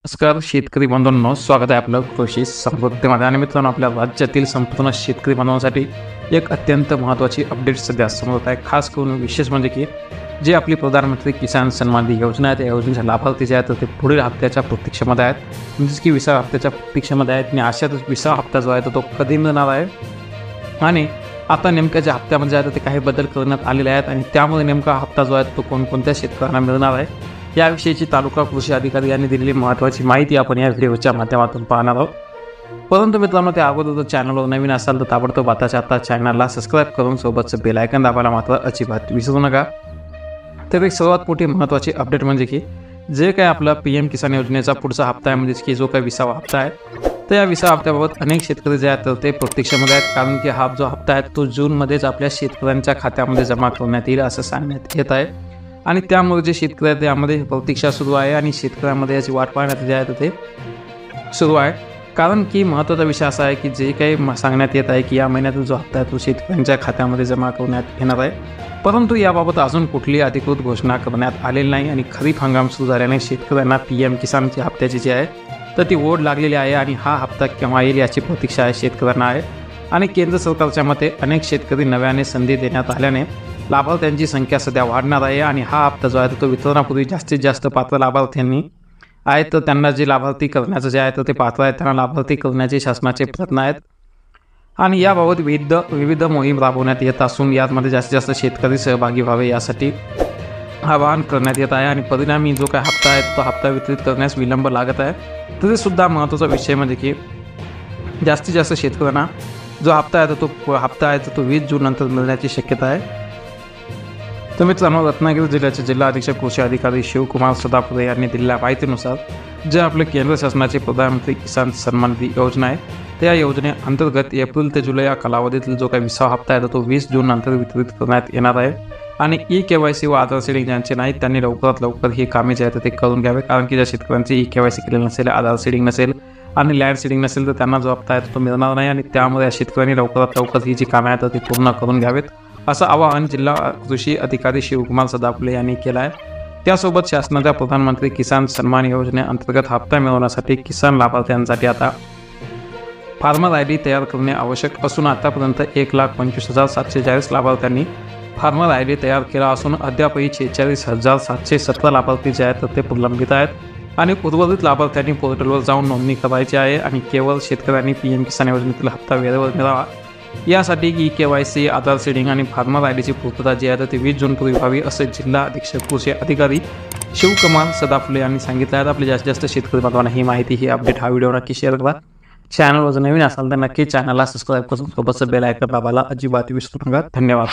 नमस्कार शेतकरी बांधवांनो, स्वागत आहे आपलं कृषी समृद्धीमध्ये. आणि मित्रांनो, आपल्या राज्यातील संपूर्ण शेतकरी बांधवांसाठी एक अत्यंत महत्त्वाची अपडेट सध्या समोर आहे. खास करून विशेष म्हणजे की जे आपली प्रधानमंत्री किसान सन्मान निधी योजना आहे, त्या योजनेच्या लाभार्थी जे आहेत ते पुढील हप्त्याच्या प्रतीक्षेमध्ये आहेत. म्हणजेच की 20 हप्त्याच्या प्रतीक्षेमध्ये आहेत. आणि अशातच 20 हप्ता जो आहे तो कधी मिळणार आहे आणि आता नेमक्या ज्या हप्त्यामध्ये आहे ते काही बदल करण्यात आलेले आहेत आणि त्यामुळे नेमका हप्ता जो आहे तो कोणकोणत्या शेतकऱ्यांना मिळणार आहे याविषयीची तालुका कृषी अधिकारी यांनी दिलेली महत्त्वाची माहिती आपण या व्हिडिओच्या माध्यमातून पाहणार आहोत. परंतु मित्रांनो, त्या अगोदर चॅनलवर नवीन असाल तर ताबडतोब आता चॅनलला सबस्क्राईब करून सोबतचं बेल आयकॉन दाबायला मात्र अजिबात विसरू नका. तर एक सर्वात मोठी महत्त्वाची अपडेट म्हणजे की जे काही आपला PM किसान योजनेचा पुढचा हप्ता आहे, म्हणजेच की जो काही 20वा हप्ता आहे, तर या 20 हप्त्याबाबत अनेक शेतकरी जे आहेत तर ते प्रतीक्षेमध्ये आहेत. कारण की हा जो हप्ता आहे तो जूनमध्येच आपल्या शेतकऱ्यांच्या खात्यामध्ये जमा करण्यात येईल असं सांगण्यात येत आहे. आणि त्यामुळे जे शेतकरी आहेत त्यामध्ये प्रतीक्षा सुरू आहे आणि शेतकऱ्यांमध्ये याची वाट पाहण्यात जे आहे ते सुरू आहे. कारण की महत्त्वाचा विषय असा आहे की जे काही सांगण्यात येत आहे की या महिन्यातील जो हप्ता आहे तो शेतकऱ्यांच्या खात्यामध्ये जमा करण्यात येणार आहे. परंतु याबाबत अजून कुठलीही अधिकृत घोषणा करण्यात आलेली नाही. आणि खरीप हंगाम सुरू झाल्याने शेतकऱ्यांना PM किसानची हप्त्याची जी आहे तर ती ओढ लागलेली आहे आणि हा हप्ता केव्हा येईल याची प्रतीक्षा आहे शेतकऱ्यांना आहे. आणि केंद्र सरकारच्या मते अनेक शेतकरी नव्याने संधी देण्यात आल्याने लाभार्थ्यांची संख्या सध्या वाढणार आहे. आणि हा हप्ता जो आहे तो वितरणापूर्वी जास्तीत जास्त पात्र लाभार्थ्यांनी आहेत तर त्यांना जे लाभार्थी करण्याचं जे आहे तर ते पात्र आहेत त्यांना लाभार्थी करण्याचे शासनाचे प्रयत्न आहेत. आणि याबाबत विविध मोहीम राबवण्यात येत असून यामध्ये जास्तीत जास्त शेतकरी सहभागी व्हावे यासाठी आवाहन करण्यात येत आहे. आणि परिणामी जो काही हप्ता आहे तो हप्ता वितरित करण्यास विलंब लागत आहे. तरीसुद्धा महत्त्वाचा विषय म्हणजे की जास्तीत जास्त शेतकऱ्यांना जो हप्ता आहे तो हप्ता आहे तो 20 जून नंतर मिळण्याची शक्यता आहे. तर मित्रांनो, रत्नागिरी जिल्ह्याचे जिल्हा अधीक्षक कृषी अधिकारी शिवकुमार सदापुरे यांनी दिलेल्या माहितीनुसार जे आपले केंद्र शासनाचे प्रधानमंत्री किसान सन्मान निधी योजना आहे त्या योजनेअंतर्गत एप्रिल ते जुलै या कालावधीतील जो काही 20वा हप्ता आहे तो 20 जून नंतर वितरित करण्यात येणार आहे. आणि KYC व आधार सीडिंग ज्यांचे नाहीत त्यांनी लवकरात लवकर ही कामे जे आहेत ते करून घ्यावे. कारण की ज्या शेतकऱ्यांची KYC केलेलं नसेल, आधार सीडिंग नसेल आणि लँड सीडिंग नसेल तर त्यांना जो हप्ता आहे तो मिळणार नाही. आणि त्यामुळे या शेतकऱ्यांनी लवकरात लवकर ही जी कामे आहेत ती पूर्ण करून घ्यावेत असं आवाहन जिल्हा कृषी अधिकारी शिवकुमार सदापुरे यांनी केलं आहे. त्यासोबत शासनाच्या प्रधानमंत्री किसान सन्मान योजनेअंतर्गत हप्ता मिळवण्यासाठी किसान लाभार्थ्यांसाठी आता फार्मर ID तयार करणे आवश्यक असून आतापर्यंत 1,25,740 लाभार्थ्यांनी फार्मर ID तयार केला असून अद्यापही 46,717 लाभार्थी जे आहेत तर ते प्रलंबित आहेत. आणि उर्वरित लाभार्थ्यांनी पोर्टलवर जाऊन नोंदणी करायची आहे. आणि केवळ शेतकऱ्यांनी PM किसान योजनेतील हप्ता वेळेवर मिळावा यासाठी KYC, आधार सीडिंग आणि फार्मर IDची पूर्तता जी आहे ती 20 जूनपूर्वी व्हावी असे जिल्हा अधीक्षक कृषी अधिकारी शिवकुमार सदाफुले यांनी सांगितले आहेत. आपले जास्तीत जास्त शेतकरी बांधवांना ही माहिती, ही अपडेट, हा व्हिडिओ नक्की शेअर करा. चॅनलवर जर नवीन असाल तर नक्की चॅनलला सबस्क्राईब करून सोबतचं बेल आयकॉन दाबायला अजिबात विसरू नका. धन्यवाद.